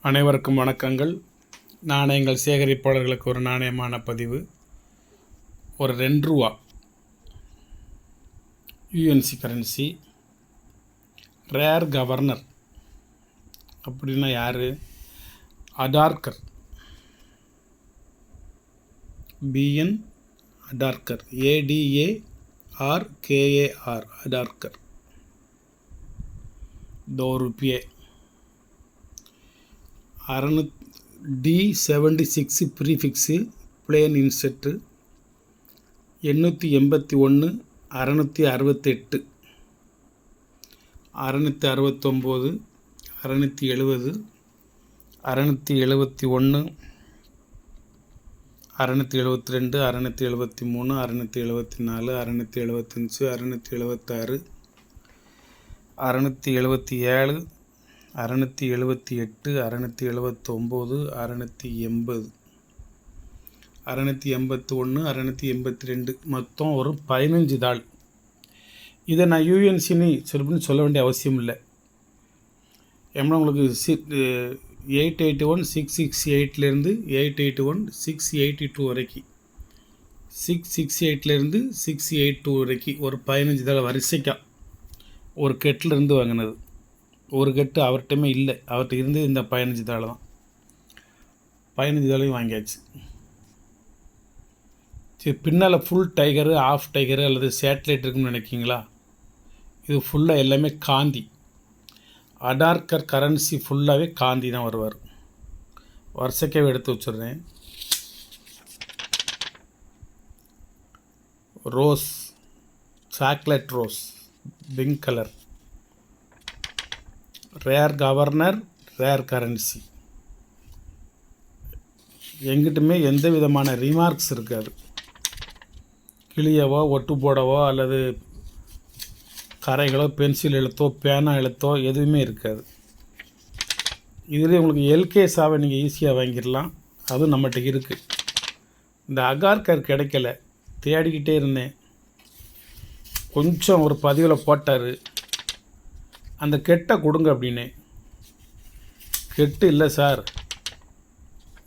அனைவருக்கும் வணக்கங்கள். நாணயங்கள் சேகரிப்பாளர்களுக்கு ஒரு நாணயமான பதிவு. ஒரு ₹2 யூஎன்சி கரன்சி. ரேர் கவர்னர் அப்படின்னா யார்? Adarkar, P N Adarkar, ADARKAR, Adarkar. ₹2 D76 prefix, plain inset, 881, 668, 669, 670, 671, 672, 673, 674, 675, 676, 677, 678, 679, 680, 681, 682, மொத்தம் ஒரு 15 தாள். இதை நான் யூஎன்சின்னு சொல்ல வேண்டிய அவசியம் இல்லை. ஏன்னா உங்களுக்கு 881, 668 881, 682 வரைக்கும், 668 682 வரைக்கும் ஒரு 15 தாள் வரிசைக்கா ஒரு கெட்டிலிருந்து வாங்கினது. ஒரு கெட்டு அவர்கிட்டமே இல்லை, அவர்கிட்ட இருந்து இந்த 15 தாள் தான். 15 தாளையும் வாங்கியாச்சு. சரி, பின்னால் ஃபுல் டைகரு, ஆஃப் டைகரு அல்லது சேட்டலைட் இருக்குன்னு நினைக்கிங்களா? இது ஃபுல்லாக எல்லாமே காந்தி. அடார்கர் கரன்சி ஃபுல்லாகவே காந்தி தான் வருவார். வருஷக்கே எடுத்து வச்சுடுறேன். Rose, chocolate rose, pink colour, rare governor, rare currency. எங்கிட்டுமே எந்த விதமான ரிமார்க்ஸ் இருக்காது. கிளியவோ, ஒட்டு போடவோ அல்லது கரைகளோ, பென்சில் எழுத்தோ, பேனா எழுத்தோ எதுவுமே இருக்காது. இதில் உங்களுக்கு எல்கேஸாவை நீங்கள் ஈஸியாக வாங்கிடலாம். அதுவும் நம்மகிட்ட இருக்குது. இந்த அகார்கர் கிடைக்கல, தேடிக்கிட்டே இருந்தேன். கொஞ்சம் ஒரு பதிவில் போட்டார், அந்த கெட்டை கொடுங்க அப்படின்னு. கெட்டு இல்லை சார்,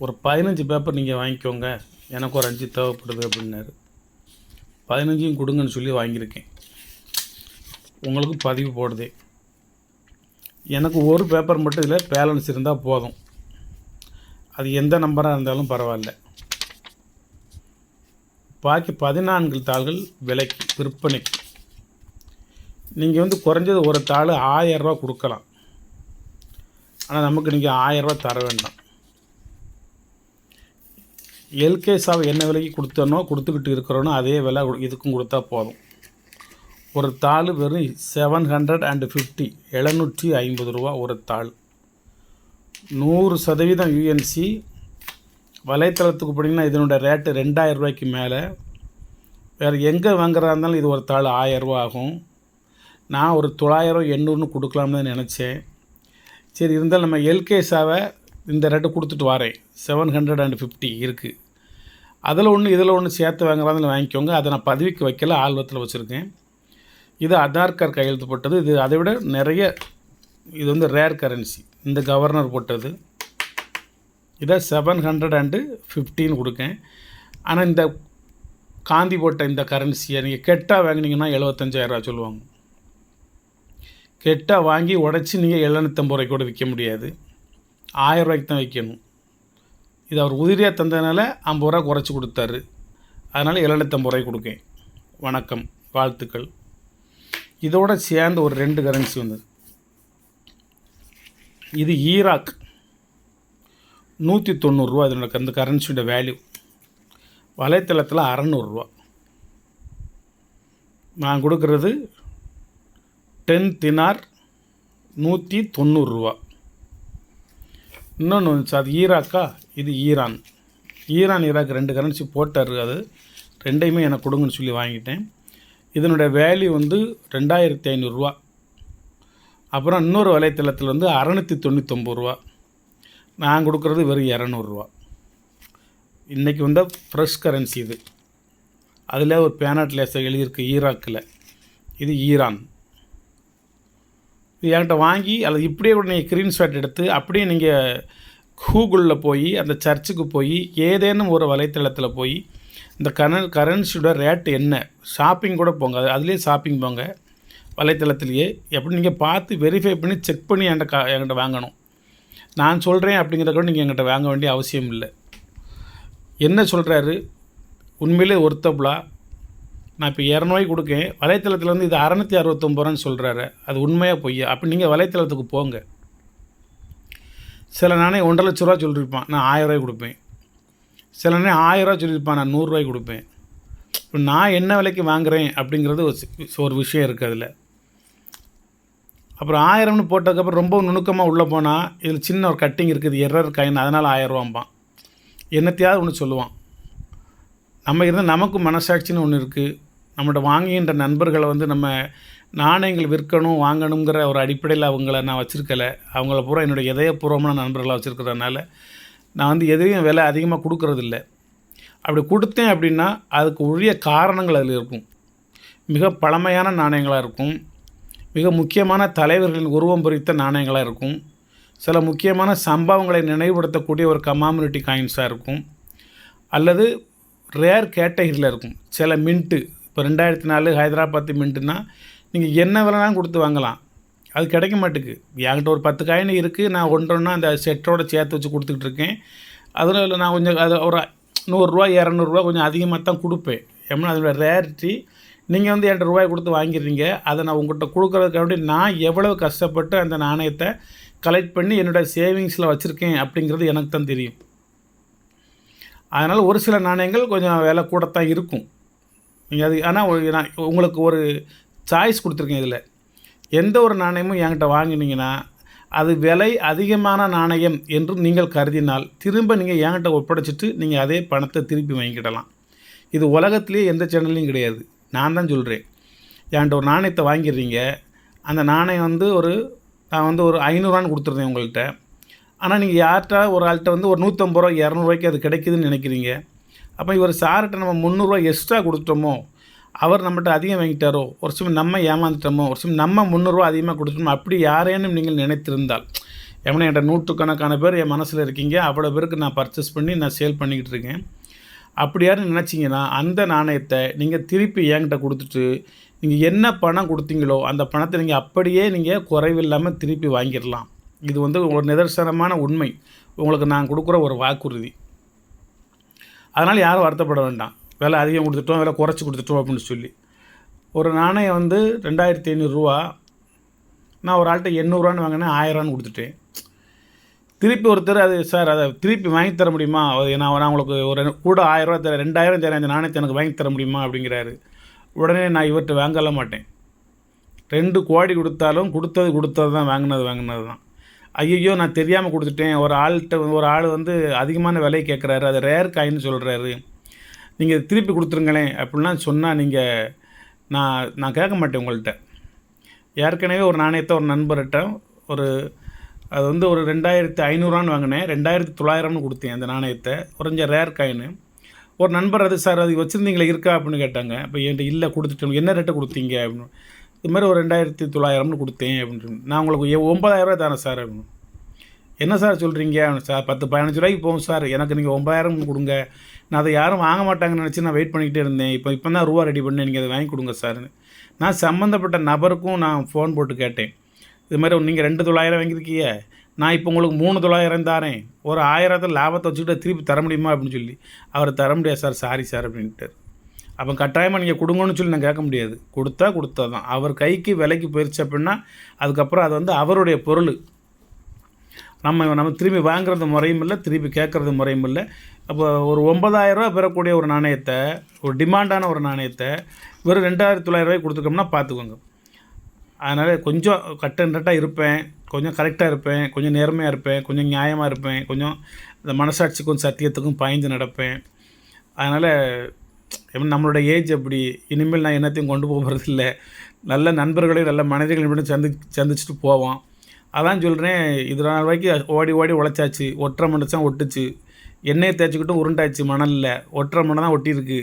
ஒரு 15 பேப்பர் நீங்கள் வாங்கிக்கோங்க, எனக்கு ஒரு 5 தேவைப்படுது அப்படின்னாரு. 15 கொடுங்கன்னு சொல்லி வாங்கியிருக்கேன். உங்களுக்கு பதிவு போடுதே. எனக்கு ஒரு பேப்பர் மட்டும் இதில் பேலன்ஸ் இருந்தால் போதும். அது எந்த நம்பராக இருந்தாலும் பரவாயில்ல. பாக்கி 14 தாள்கள் விலைக்கு, விற்பனைக்கு. நீங்கள் குறைஞ்சது ஒரு தாள் ₹1000 கொடுக்கலாம். ஆனால் நமக்கு நீங்கள் ₹1000 தர வேண்டாம். எல்கேஸாவை என்ன விலைக்கு கொடுத்துக்கிட்டு இருக்கிறோனோ அதே விலை இதுக்கும் கொடுத்தா போதும். ஒரு தாள் வெறும் 750, ₹750 ஒரு தாள். 100% யூஎன்சி. வலைத்தளத்துக்கு போனீங்கன்னா இதனோட ரேட்டு ₹2000 மேலே. வேறு எங்கே வாங்குறதா இருந்தாலும் இது ஒரு தாள் ₹1000 ஆகும். நான் ஒரு 900, 800 கொடுக்கலாம்னு தான் நினச்சேன். சரி, இருந்தாலும் நம்ம எல்கேஸாவை இந்த ரேட்டு கொடுத்துட்டு வரேன். 750 இருக்குது. அதில் ஒன்று இதில் ஒன்று சேர்த்து வாங்குறதாலும் வாங்கிக்கோங்க. அதை நான் பதிவுக்கு வைக்கல, ஆல்பத்தில் வச்சுருக்கேன். இது அடார்கர் கையெழுத்து போட்டது. இது அதை விட நிறைய. இது ரேர் கரன்சி. இந்த கவர்னர் போட்டது. இதை 715 கொடுக்கேன். ஆனால் இந்த காந்தி போட்ட இந்த கரன்சியை நீங்கள் கெட்டாக வாங்கினீங்கன்னா ₹75,000 சொல்லுவாங்க. கெட்டாக வாங்கி உடச்சி நீங்கள் ₹750 கூட விற்க முடியாது. ₹1000 தான் விற்கணும். இது அவர் உதிரியாக தந்ததுனால ₹50 குறைச்சி கொடுத்தாரு. அதனால் ₹750 கொடுக்கேன். வணக்கம், வாழ்த்துக்கள். இதோடு சேர்ந்து ஒரு 2 கரன்சி வந்தது. இது ஈராக், ₹190 இதனோட அந்த கரன்சியோட வேல்யூ. வலைத்தளத்தில் ₹600. நான் கொடுக்குறது 10 தினார், ₹190. இன்னொன்று வந்துச்சு, அது ஈராக்கா, இது ஈரான். ஈராக் 2 கரன்சி போட்டார். அது ரெண்டையுமே எனக்கு கொடுங்கன்னு சொல்லி வாங்கிட்டேன். இதனுடைய வேல்யூ ₹2500. அப்புறம் இன்னொரு வலைத்தளத்தில் ₹699. நான் கொடுக்குறது வெறும் ₹200. இன்றைக்கி ஃப்ரெஷ் கரன்சி இது. அதில் ஒரு பேனாட் லேசர் எழுதியிருக்கு ஈராக்கில். இது ஈரான். இது என்கிட்ட வாங்கி அல்லது இப்படியே கூட நீங்கள் ஸ்க்ரீன்ஷாட் எடுத்து அப்படியே நீங்கள் கூகுளில் போய் அந்த சர்ச்சுக்கு போய் ஏதேனும் ஒரு வலைத்தளத்தில் போய் இந்த கரன்சியோட ரேட்டு என்ன, ஷாப்பிங் கூட போங்க, அதுலேயே ஷாப்பிங் போங்க வலைத்தளத்துலேயே, எப்படி நீங்கள் பார்த்து வெரிஃபை பண்ணி செக் பண்ணி என்கிட்ட வாங்கணும். நான் சொல்கிறேன் அப்படிங்கிறத கூட நீங்கள் என்கிட்ட வாங்க வேண்டிய அவசியம் இல்லை. என்ன சொல்கிறாரு உண்மையிலே ஒர்த்தபுளா, நான் இப்போ 200 கொடுக்கேன், வலைத்தளத்தில் வந்து இது 669 ரூபான்னு சொல்கிறாரு, அது உண்மையாக பொய்யா? அப்போ நீங்கள் வலைத்தளத்துக்கு போங்க. சில நாணயம் 1,50,000 ரூபா சொல்லியிருப்பான், நான் 1000 ரூபாய்க்கு கொடுப்பேன். சில நாணயம் 1000 ரூபா சொல்லியிருப்பான், நான் 100 ரூபாய்க்கு கொடுப்பேன். இப்போ நான் என்ன விலைக்கு வாங்குகிறேன் அப்படிங்கிறது ஒரு விஷயம் இருக்குது அதில். அப்புறம் 1000ன்னு போட்டதுக்கப்புறம் ரொம்ப நுணுக்கமாக உள்ளே போனால் இதில் சின்ன ஒரு கட்டிங் இருக்குது, எரர் காயின், அதனால் 1000 ரூபாம்பான். என்னத்தையாவது ஒன்று சொல்லுவான். நம்ம இருந்தால் நமக்கு மனசாட்சின்னு ஒன்று இருக்குது. நம்மகிட்ட வாங்குகின்ற நண்பர்களை வந்து நம்ம நாணயங்கள் விற்கணும் வாங்கணுங்கிற ஒரு அடிப்படையில் அவங்கள நான் வச்சுருக்கலை. அவங்கள பூரா என்னுடைய இதயபூர்வமான நண்பர்களாக வச்சுருக்கிறதுனால நான் வந்து எதையும் விலை அதிகமாக கொடுக்கறதில்ல. அப்படி கொடுத்தேன் அப்படின்னா அதுக்கு உரிய காரணங்கள் அதில் இருக்கும். மிக பழமையான நாணயங்களாக இருக்கும், மிக முக்கியமான தலைவர்களின் உருவம் பொறித்த நாணயங்களாக இருக்கும், சில முக்கியமான சம்பவங்களை நினைவுபடுத்தக்கூடிய ஒரு கமாமினிட்டி காயின்ஸாக இருக்கும், அல்லது ரேர் கேட்டகரியில் இருக்கும். சில மின்ட்டு, இப்போ 2004 ஹைதராபாத் மின்ட்டுன்னா நீங்கள் என்ன விலைனாலும் கொடுத்து வாங்கலாம், அது கிடைக்க மாட்டேங்குது. என்கிட்ட ஒரு 10 காயின் இருக்குது, நான் ஒன்றொன்னா அந்த செட்டோடு சேர்த்து வச்சு கொடுத்துக்கிட்டு இருக்கேன். அதில் நான் கொஞ்சம் அது ஒரு 100 ரூபா 200 ரூபா கொஞ்சம் அதிகமாக தான் கொடுப்பேன். ஏன்னா அதோடய ரேரிட்டி. நீங்கள் வந்து என்கிட்ட ரூபாய் கொடுத்து வாங்கிடுறீங்க, அதை நான் உங்கள்கிட்ட கொடுக்குறதுக்காண்டி நான் எவ்வளவு கஷ்டப்பட்டு அந்த நாணயத்தை கலெக்ட் பண்ணி என்னோடய சேவிங்ஸில் வச்சுருக்கேன் அப்படிங்கிறது எனக்கு தான் தெரியும். அதனால் ஒரு சில நாணயங்கள் கொஞ்சம் விலை கூடத்தான் இருக்கும். நீங்கள் அது ஆனால் நான் உங்களுக்கு ஒரு சாய்ஸ் கொடுத்துருக்கேன். இதில் எந்த ஒரு நாணயமும் என்கிட்ட வாங்கினீங்கன்னா அது விலை அதிகமான நாணயம் என்று நீங்கள் கருதினால் திரும்ப நீங்கள் என்கிட்ட ஒப்படைச்சிட்டு நீங்கள் அதே பணத்தை திருப்பி வாங்கிக்கிடலாம். இது உலகத்துலேயே எந்த சேனல்லையும் கிடையாது, நான் தான் சொல்கிறேன். என்கிட்ட ஒரு நாணயத்தை வாங்கிடுறீங்க, அந்த நாணயம் வந்து நான் வந்து ஒரு 500 ரூபான்னு கொடுத்துருந்தேன் உங்கள்கிட்ட. ஆனால் நீங்கள் யார்கிட்ட ஒரு ஆள்கிட்ட வந்து ஒரு 150 ரூபா 200 ரூபாய்க்கு அது கிடைக்குதுன்னு நினைக்கிறீங்க. அப்போ இவர் சார்கிட்ட நம்ம 300 ரூபா எக்ஸ்ட்ரா கொடுத்துட்டோமோ, அவர் நம்மகிட்ட அதிகம் வாங்கிட்டாரோ, ஒரு சமயம் நம்ம ஏமாந்துட்டோமோ, ஒரு சமயம் நம்ம 300 ரூபா அதிகமாக கொடுத்துட்டோமோ, அப்படி யாரேனும் நீங்கள் நினைத்திருந்தால், ஏன்னா என்கிட்ட நூற்றுக்கணக்கான பேர் என் மனசில் இருக்கீங்க, அவ்வளோ பேருக்கு நான் பர்ச்சேஸ் பண்ணி நான் சேல் பண்ணிக்கிட்டு இருக்கேன். அப்படி யாரும் நினச்சிங்கன்னா அந்த நாணயத்தை நீங்கள் திருப்பி என்கிட்ட கொடுத்துட்டு நீங்கள் என்ன பணம் கொடுத்தீங்களோ அந்த பணத்தை நீங்கள் அப்படியே நீங்கள் குறைவில்லாமல் திருப்பி வாங்கிடலாம். இது வந்து ஒரு நிதர்சனமான உண்மை, உங்களுக்கு நான் கொடுக்குற ஒரு வாக்குறுதி. அதனால் யாரும் வருத்தப்பட வேண்டாம், விலை அதிகம் கொடுத்துட்டோம் விலை குறைச்சி கொடுத்துட்டோம் அப்படின்னு சொல்லி. ஒரு நாணயம் வந்து 2500 ரூபா, நான் ஒரு ஆள்கிட்ட 800 ரூபான்னு வாங்கினேன், 1000 ரூபான்னு கொடுத்துட்டேன். திருப்பி ஒருத்தர் அது சார் அதை திருப்பி வாங்கி தர முடியுமா, நான் உங்களுக்கு ஒரு கூட 1000 ரூபா தரேன், 2000 தரேன், அந்த நாணயத்தை எனக்கு வாங்கி தர முடியுமா அப்படிங்கிறாரு. உடனே நான் இவர்கிட்ட வாங்கல மாட்டேன். 2 கோடி கொடுத்தாலும் கொடுத்தது தான், வாங்கினது தான். ஐயோ நான் தெரியாமல் கொடுத்துட்டேன், ஒரு ஆள் வந்து அதிகமான விலை கேட்குறாரு, அது ரேர் காயின்னு சொல்கிறாரு, நீங்கள் திருப்பி கொடுத்துருங்களேன் அப்படின்லாம் சொன்னால் நான் கேட்க மாட்டேன் உங்கள்கிட்ட. ஏற்கனவே ஒரு நாணயத்தை ஒரு நண்பர்கிட்ட அது வந்து ஒரு 2500 வாங்கினேன், 2900 கொடுத்தேன் அந்த நாணயத்தை, கொஞ்சம் ரேர் காயின்னு. ஒரு நண்பர் அது சார் அது வச்சுருந்தீங்களே இருக்கா அப்படின்னு கேட்டாங்க. இப்போ என்கிட்ட இல்லை கொடுத்துட்டோம், என்ன ரேட்டை கொடுத்தீங்க அப்படின்னு. இது மாதிரி ஒரு 2900 கொடுத்தேன் அப்படின்னு. நான் உங்களுக்கு 9000 ரூபா தரேன் சார் அப்படின்னு. என்ன சார் சொல்கிறீங்க சார், 10-15 ரூபாய்க்கு போகும் சார், எனக்கு நீங்கள் 9000 கொடுங்க, நான் அதை யாரும் வாங்க மாட்டாங்கன்னு நினச்சி நான் வெயிட் பண்ணிக்கிட்டே இருந்தேன், இப்போ தான் ரூபா ரெடி பண்ணேன், நீங்கள் அதை வாங்கி கொடுங்க சார்னு. நான் சம்மந்தப்பட்ட நபருக்கும் நான் ஃபோன் போட்டு கேட்டேன், இது மாதிரி நீங்கள் 2900 வாங்கியிருக்கீங்க, நான் இப்போ உங்களுக்கு 3900 தாரேன், ஒரு 1000 லாபத்தை வச்சுக்கிட்டு திருப்பி தர முடியுமா அப்படின்னு சொல்லி. அவர் தர முடியாது சார், சாரி சார் அப்படின்ட்டு. அப்போ கட்டாயமாக நீங்கள் கொடுங்கன்னு சொல்லி நான் கேட்க முடியாது, கொடுத்தா தான். அவர் கைக்கு விலைக்கு போயிடுச்சு அப்படின்னா அதுக்கப்புறம் அது வந்து அவருடைய பொருள், நம்ம திரும்பி வாங்குறது முறையும் இல்லை, திருப்பி கேட்குறது முறையும் இல்லை. அப்போ ஒரு 9000 ரூபா பெறக்கூடிய ஒரு நாணயத்தை, ஒரு டிமாண்டான ஒரு நாணயத்தை வெறும் 2900 ரூபாய்க்கு கொடுத்துட்டோம்னா பார்த்துக்கோங்க. அதனால் கொஞ்சம் கட்டன்றாக இருப்பேன், கொஞ்சம் கரெக்டாக இருப்பேன், கொஞ்சம் நேர்மையாக இருப்பேன், கொஞ்சம் நியாயமாக இருப்பேன், கொஞ்சம் இந்த மனசாட்சிக்கும் சத்தியத்துக்கும் பாய்ந்து நடப்பேன். அதனால் நம்மளோட ஏஜ் அப்படி, இனிமேல் நான் என்னத்தையும் கொண்டு போகிறதில்ல, நல்ல நண்பர்களையும் நல்ல மனிதர்களையும் மட்டும் சந்திச்சுட்டு போவோம். அதான் சொல்கிறேன், இது 4 ரூபாய்க்கு ஓடி உழைச்சாச்சு, ஒற்றை மண்டை ஒட்டுச்சு, எண்ணெயை தேய்ச்சிக்கிட்டும் உருண்டாச்சு மணலில், ஒற்றை மணை தான் ஒட்டியிருக்கு.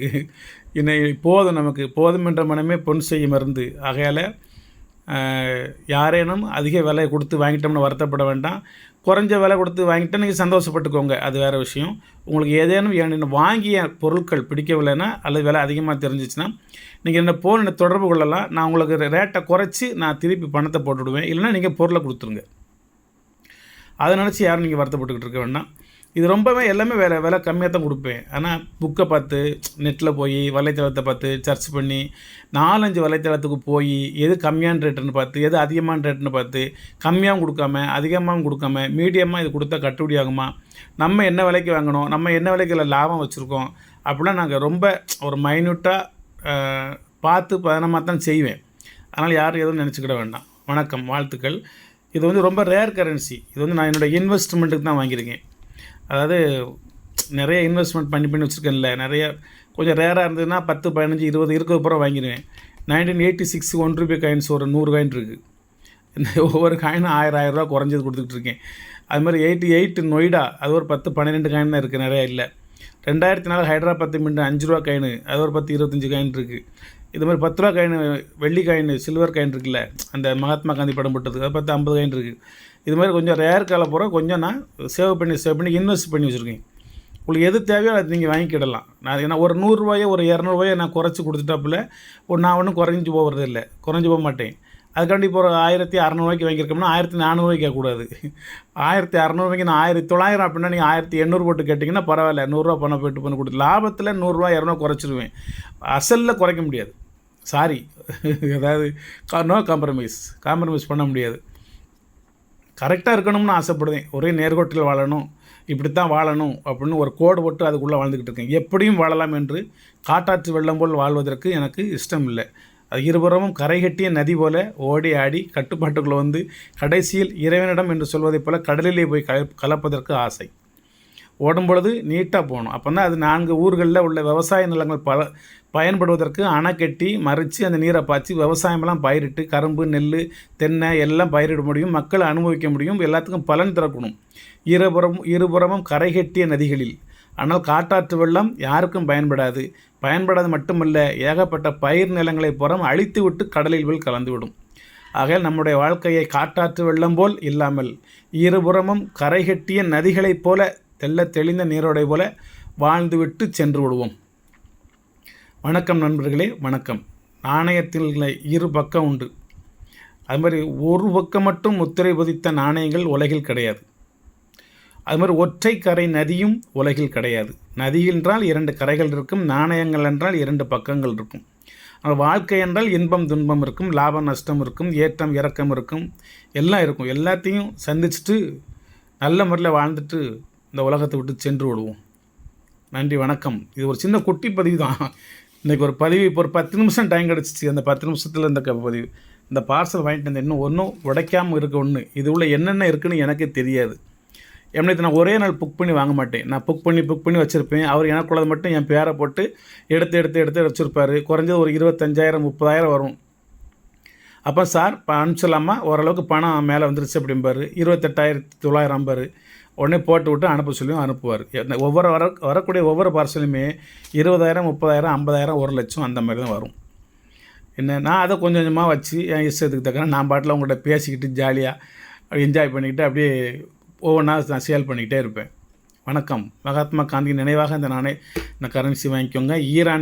இன்னும் போதும், நமக்கு போதும் என்ற மனமே பொன் செய்யும் மருந்து. ஆகையால் யாரேனும் அதிக விலை கொடுத்து வாங்கிட்டோம்னு வருத்தப்பட வேண்டாம். குறைஞ்ச விலை கொடுத்து வாங்கிட்டால் நீங்கள் சந்தோஷப்பட்டுக்கோங்க, அது வேறு விஷயம். உங்களுக்கு ஏதேனும் வாங்கிய பொருட்கள் பிடிக்கவில்லைன்னா அல்லது விலை அதிகமாக தெரிஞ்சிச்சுன்னா நீங்கள் என்ன என்னை தொடர்பு கொள்ளலாம். நான் உங்களுக்கு ரேட்டை குறைச்சி நான் திருப்பி பணத்தை போட்டுவிடுவேன். இல்லைனா நீங்கள் பொருளை கொடுத்துருங்க. அதை நினச்சி யாரும் நீங்கள் வருத்தப்பட்டுக்கிட்டு இருக்க வேண்டாம். இது ரொம்பவே எல்லாமே விலை கம்மியாக தான் கொடுப்பேன். ஆனால் புக்கை பார்த்து நெட்டில் போய் வலைத்தளத்தை பார்த்து சர்ச் பண்ணி 4-5 வலைத்தளத்துக்கு போய் எது கம்மியான ரேட்டுன்னு பார்த்து எது அதிகமான ரேட்டுன்னு பார்த்து கம்மியாகவும் கொடுக்காம அதிகமாகவும் கொடுக்காம மீடியமாக இது கொடுத்தா கட்டுப்படி ஆகுமா, நம்ம என்ன விலைக்கு வாங்கணும், நம்ம என்ன விலைக்கு லாபம் வச்சுருக்கோம் அப்படிலாம் நாங்கள் ரொம்ப ஒரு மைன்யூட்டாக பார்த்து பதனமாக தான் செய்வேன். அதனால் யாரும் எதுவும் நினச்சிக்கிட வேண்டாம். வணக்கம், வாழ்த்துக்கள். இது ரொம்ப ரேர் கரன்சி. இது நான் என்னோடய இன்வெஸ்ட்மெண்ட்டுக்கு தான் வாங்கியிருக்கேன். அதாவது நிறைய இன்வெஸ்ட்மெண்ட் பண்ணி வச்சுருக்கேன்ல, நிறைய கொஞ்சம் ரேராக இருந்ததுன்னா 10, 15, 20 இருக்கிற வாங்கிடுவேன். 1986 ₹1 காயின்ஸ் ஒரு 100 காயின் இருக்குது. இந்த ஒவ்வொரு காயினும் 1000 ரூபா குறைஞ்சது கொடுத்துக்கிட்டு இருக்கேன். அது மாதிரி 88 நொய்டா, அது ஒரு 10, 12 காயின் தான் இருக்குது, நிறையா இல்லை. 2004 ஹைதராபாத் மின்ட் ₹5 காயின், அது ஒரு 10, 25 காயின் இருக்குது. இது மாதிரி 10 ரூபா காயின், வெள்ளி காயின், சில்வர் காயின் இருக்குல்ல, அந்த மகாத்மா காந்தி படம் போட்டது, அது 10, 50 காயின் இருக்குது. இது மாதிரி கொஞ்சம் ரேர் கால போகிற கொஞ்சம் நான் சேவ் பண்ணி இன்வெஸ்ட் பண்ணி வச்சுருக்கேன். உங்களுக்கு எது தேவையோ அதை நீங்கள் வாங்கிக்கிடலாம். நான் ஏன்னா ஒரு ₹100 ஒரு ₹200 நான் குறைச்சி கொடுத்துட்டாப்புல நான் ஒன்றும் குறைஞ்சி போகிறது இல்லை, குறைஞ்சி போக மாட்டேன். அதுக்காண்டி இப்போ ஒரு 1600 வாங்கியிருக்கோம்னா 1400 கேட்கக்கூடாது. 1600 நான் 1900 அப்படின்னா நீங்கள் 1800 போட்டு கேட்டிங்கன்னா பரவாயில்ல, ₹100 பணம் போய்ட்டு பண்ணி கொடுத்து லாபத்தில் ₹100 200 குறைச்சிடுவேன். அசலில் குறைக்க முடியாது. சாரி, அதாவது நோ காம்ப்ரமைஸ் பண்ண முடியாது. கரெக்டாக இருக்கணும்னு ஆசைப்படுவேன். ஒரே நேர்கோட்டில் வாழணும், இப்படித்தான் வாழணும் அப்படின்னு ஒரு கோடு போட்டு அதுக்குள்ளே வாழ்ந்துக்கிட்டு இருக்கேன். எப்படியும் வாழலாம் என்று காட்டாற்று வெள்ளம் போல் வாழ்வதற்கு எனக்கு இஷ்டம் இல்லை. அது இருபுறமும் கரைகட்டிய நதி போல ஓடி ஆடி கட்டுப்பாட்டுக்குள்ளே வந்து கடைசியில் இறைவனிடம் என்று சொல்வதைப் போல கடலிலே போய் கலப்பதற்கு ஆசை. ஓடும் பொழுது நீட்டாக போகணும். அப்போ தான் அது 4 ஊர்களில் உள்ள விவசாய நிலங்கள் பயன்படுவதற்கு அணை கட்டி மறைச்சி அந்த நீரை பாய்ச்சி விவசாயமெல்லாம் பயிரிட்டு கரும்பு, நெல், தென்னை எல்லாம் பயிரிட முடியும், மக்கள் அனுபவிக்க முடியும், எல்லாத்துக்கும் பலன் தரக்கணும். இருபுறமும் கரைகட்டிய நதிகளில். ஆனால் காட்டாற்று வெள்ளம் யாருக்கும் பயன்படாது மட்டுமல்ல, ஏகப்பட்ட பயிர் நிலங்களை புறம் அழித்து விட்டு கடலில் போல் கலந்துவிடும். ஆகையால் நம்முடைய வாழ்க்கையை காட்டாற்று வெள்ளம் போல் இல்லாமல் இருபுறமும் கரைகட்டிய நதிகளைப் போல தெளிந்த நீரோடை போல வாழ்ந்துவிட்டு சென்று விடுவோம். வணக்கம் நண்பர்களே, வணக்கம். நாணயத்தில் இரு பக்கம் உண்டு. அது மாதிரி ஒரு பக்கம் மட்டும் முத்திரை பதித்த நாணயங்கள் உலகில் கிடையாது. அது மாதிரி ஒற்றை கரை நதியும் உலகில் கிடையாது. நதி என்றால் 2 கரைகள் இருக்கும், நாணயங்கள் என்றால் 2 பக்கங்கள் இருக்கும். ஆனால் வாழ்க்கை என்றால் இன்பம் துன்பம் இருக்கும், லாபம் நஷ்டம் இருக்கும், ஏற்றம் இறக்கம் இருக்கும், எல்லாம் இருக்கும். எல்லாத்தையும் சந்திச்சுட்டு நல்ல முறையில் வாழ்ந்துட்டு இந்த உலகத்தை விட்டு சென்று விடுவோம். நன்றி, வணக்கம். இது ஒரு சின்ன குட்டி பதிவு தான். இன்றைக்கி ஒரு பதிவு இப்போ ஒரு 10 நிமிஷம் டைம் கிடச்சிச்சு. அந்த 10 நிமிஷத்தில் இந்த பதிவு, இந்த பார்சல் வாங்கிட்டு வந்தேன். இன்னும் ஒன்றும் உடைக்காமல் இருக்க ஒன்று. இது உள்ள என்னென்ன இருக்குதுன்னு எனக்கே தெரியாது. எப்படி நான் ஒரே நாள் புக் பண்ணி வாங்க மாட்டேன். நான் புக் பண்ணி வச்சுருப்பேன். அவர் எனக்குள்ளது மட்டும் என் பேரை போட்டு எடுத்து வச்சுருப்பார். குறைஞ்சது ஒரு 25,000 30,000 வரும். அப்போ சார் அனுப்பிச்சிடலாமா, ஓரளவுக்கு பணம் மேலே வந்துருச்சு அப்படிம்பார். 28,900 உடனே போட்டு விட்டு அனுப்ப சொல்லியும் அனுப்புவார். வரக்கூடிய ஒவ்வொரு பார்சலுமே 20,000 30,000 50,000 1 லட்சம் அந்த மாதிரி தான் வரும். நான் அதை கொஞ்சம் கொஞ்சமாக வச்சு என் இஷ்டத்துக்கு தக்கன நான் பாட்டில் உங்கள்கிட்ட பேசிக்கிட்டு ஜாலியாக என்ஜாய் பண்ணிக்கிட்டு அப்படியே ஒவ்வொன்றா நான் சேல் பண்ணிக்கிட்டே இருப்பேன். வணக்கம். மகாத்மா காந்தி நினைவாக இந்த கரன்சி வாங்கிக்கோங்க.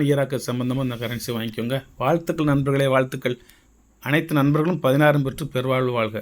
ஈராக்கு சம்பந்தமாக இந்த கரன்சி வாங்கிக்கோங்க. வாழ்த்துக்கள் நண்பர்களே, வாழ்த்துக்கள். அனைத்து நண்பர்களும் 16 பெற்று பெருவாழ்வு வாழ்க.